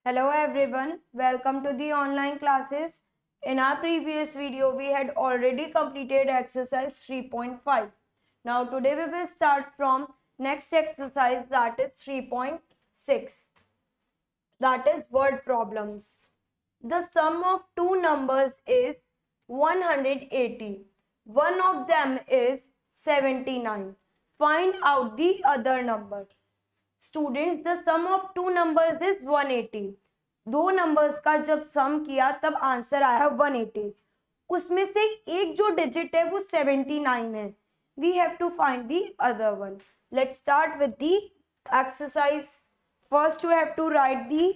Hello everyone, welcome to the online classes. In our previous video, we had already completed exercise 3.5. Now today we will start from next exercise, that is 3.6. That is word problems. The sum of two numbers is 180. One of them is 79. Find out the other number. Students the sum of two numbers is 180. दो numbers का जब सम किया तब answer आया 180. उसमें से एक जो डिजिट है वो 79 है. We have to find the other one. Let's start with the exercise. First you have to write the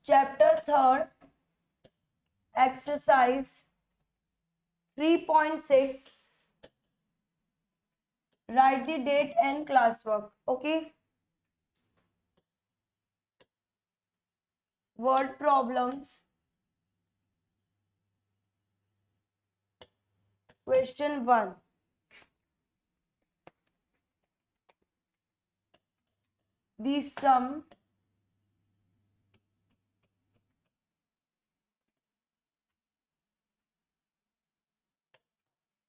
chapter 3 exercise 3.6. Write the date and classwork. Okay. Word problems. Question 1. The sum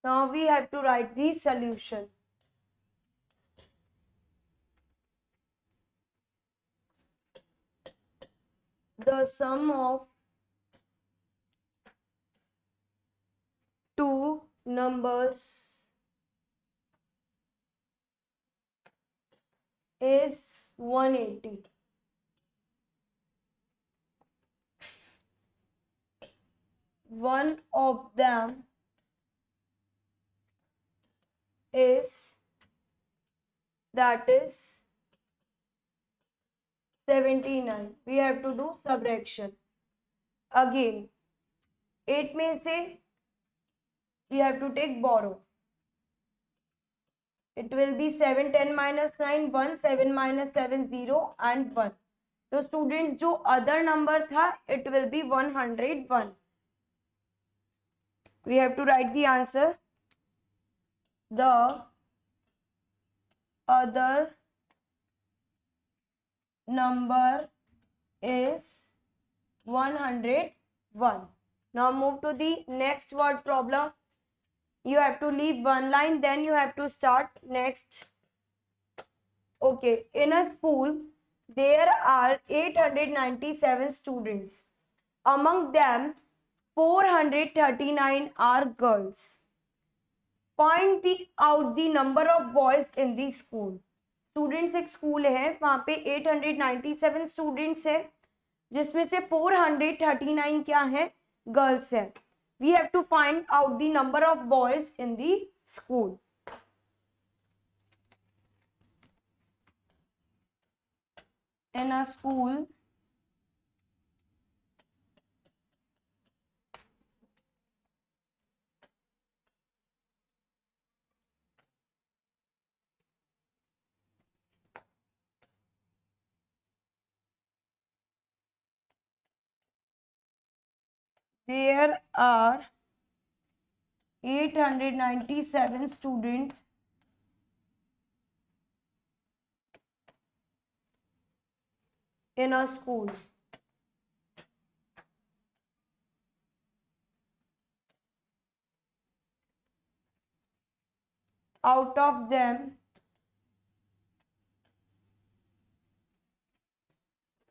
now we have to write the solution. The sum of two numbers is 180. One of them is, that is 79. We have to do subtraction. Again, 8 में से we have to take borrow. It will be 7, 10 minus 9, 1, 7 minus 7, 0 and 1. तो students जो other number था, it will be 101. We have to write the answer. The other number is 101. Now move to the next word problem. You have to leave one line, then you have to start next. Okay, in a school there are 897 students. Among them 439 are girls. Find out the number of boys in the school. Students एक school है, वहां पे 897 students है, जिसमें से 439 क्या है, girls है. We have to find out the number of boys in the school. In a school there are 897 students in a school. Out of them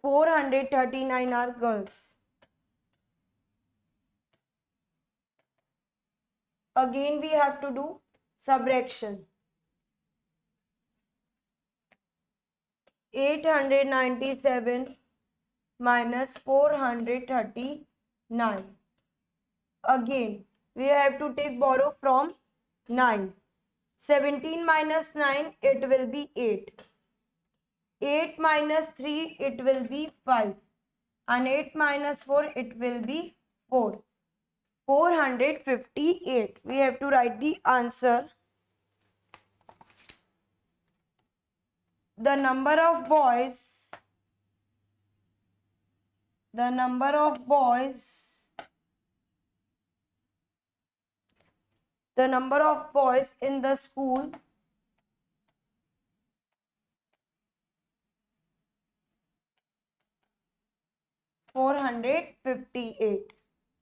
439 are girls. Again we have to do subtraction. 897 minus 439. Again we have to take borrow from 9. 17 minus 9, it will be 8. 8 minus 3, it will be 5. And 8 minus 4, it will be 4. 458. We have to write the answer. The number of boys in the school 458.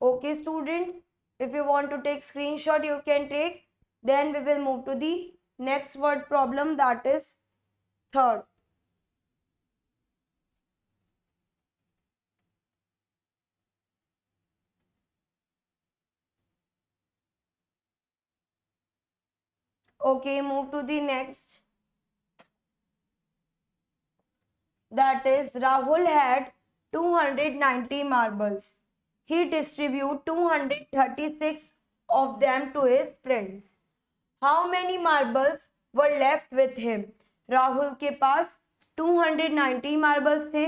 Okay, students, if you want to take screenshot, you can take. Then we will move to the next word problem, that is third. Okay, move to the next. That is, Rahul had 290 marbles. He distributed 236 of them to his friends. How many marbles were left with him? Rahul के पास 290 marbles थे,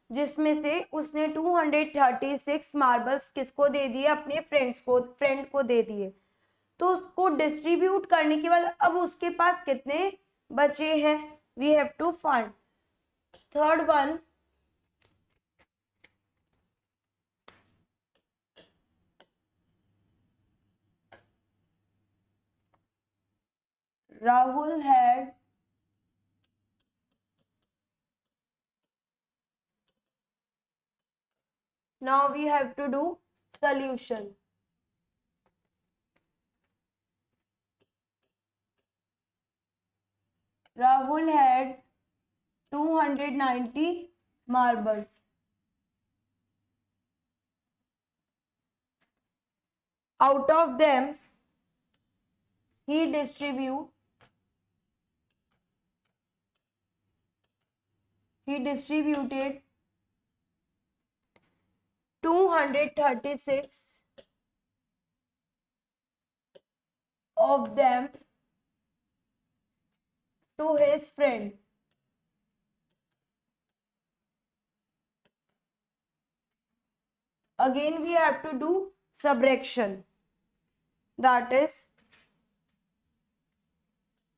जिसमें से उसने 236 marbles किसको दे दिए? अपने friend को दे दिए। तो उसको डिस्ट्रीब्यूट करने के बाद अब उसके पास कितने बचे हैं? We have to find. Third one, Rahul had now we have to do solution. Rahul had 290 marbles. Out of them, he distributed 236 of them to his friend. Again we have to do subtraction. That is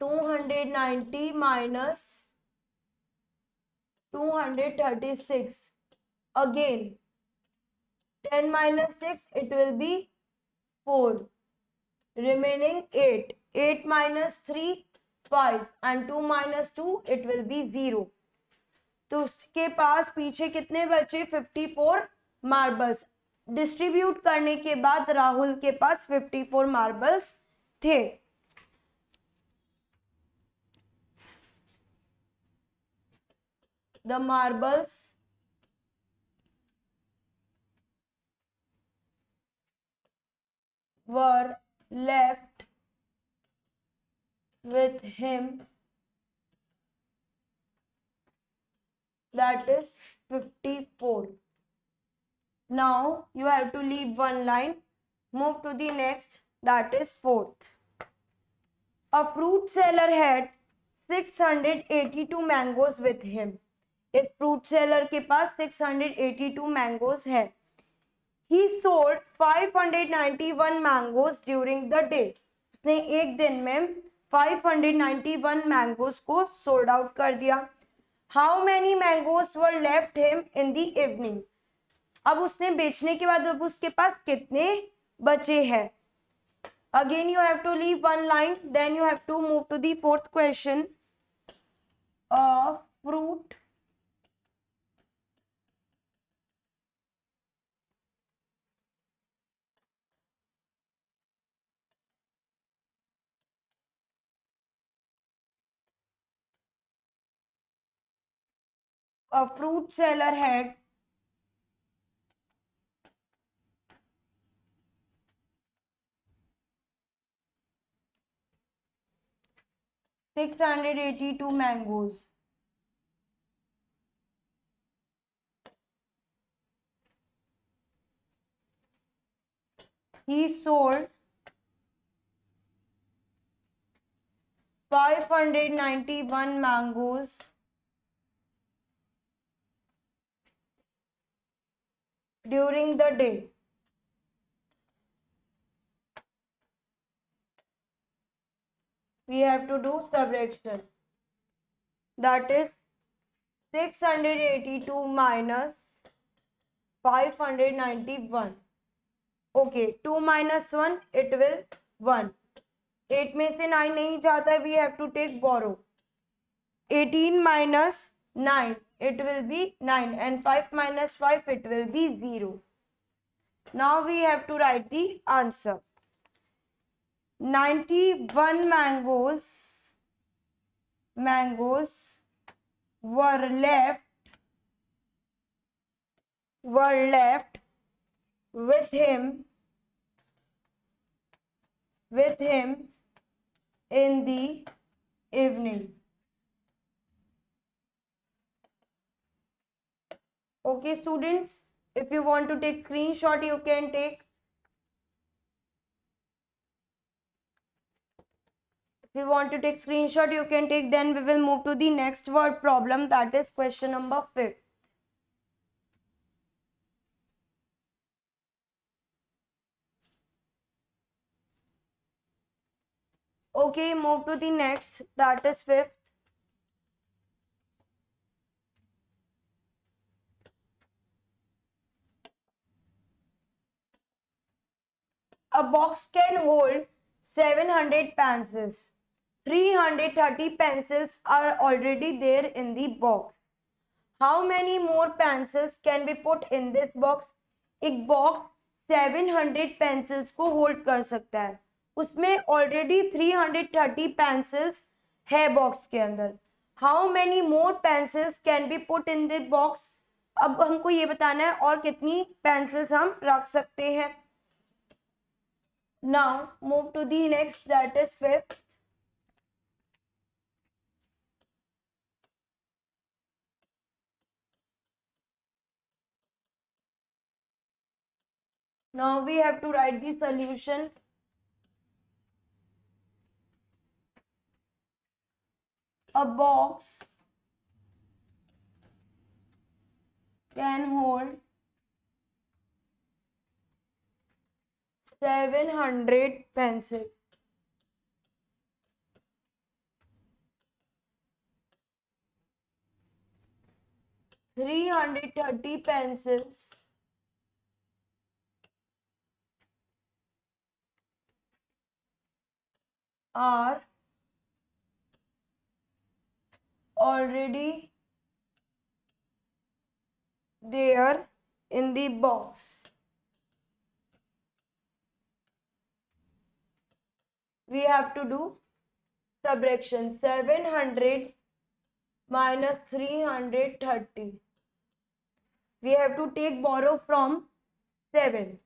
290 minus 236. Again 10 minus 6, it will be 4. Remaining 8. 8 minus 3, 5. And 2 minus 2, it will be 0. तो उसके पास पीछे कितने बचे? 54 marbles. Distribute करने के बाद राहुल के पास 54 marbles थे। The marbles were left with him, that is 54. Now you have to leave one line, move to the next, that is fourth. A fruit seller had 682 mangoes with him. एक fruit seller के पास 682 mangoes है। He sold 591 mangoes during the day. उसने एक दिन में 591 mangoes को sold out कर दिया. How many mangoes were left him in the evening. अब उसने बेचने के बाद अब उसके पास कितने बचे हैं. Again you have to leave one line, then you have to move to the fourth question. A fruit seller had 682 mangoes. He sold 591 mangoes during the day. We have to do subtraction. That is 682 minus 591. Okay, 2 minus 1, it will 1. 8 में से 9 नहीं जाता है, we have to take borrow. 18 minus 9, it will be 9, and 5 minus 5, it will be 0. Now we have to write the answer. 91 mangoes were left with him in the evening. Okay, students, if you want to take screenshot, you can take. If you want to take screenshot, you can take. Then we will move to the next word problem, that is question number 5. Okay, move to the next, that is 5th. A box can hold 700 pencils. 330 pencils are already there in the box. How many more pencils can be put in this box? एक box 700 pencils को hold कर सकता है, उसमें already 330 pencils है box के अंदर. How many more pencils can be put in this box? अब हमको ये बताना है और कितनी पेंसिल्स हम रख सकते हैं. Now move to the next, that is 5th. Now we have to write the solution. A box can hold 700 pencils. Three 330 pencils are already there in the box. We have to do subtraction. 700 minus 330. We have to take borrow from 7.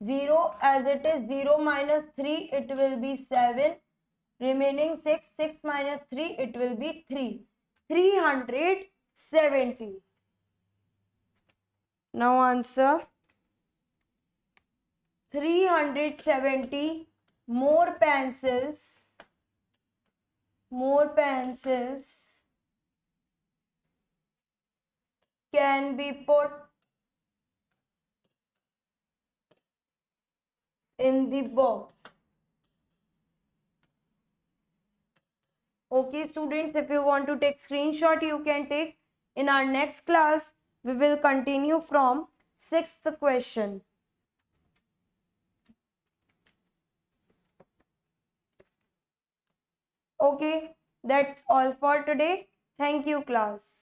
0, as it is 0 minus 3, it will be 7. Remaining 6, 6 minus 3, it will be 3. 370. Now answer. 370 more pencils can be put in the box. Okay, students, if you want to take screenshot, you can take. In our next class, we will continue from 6th question. Okay, that's all for today. Thank you, class.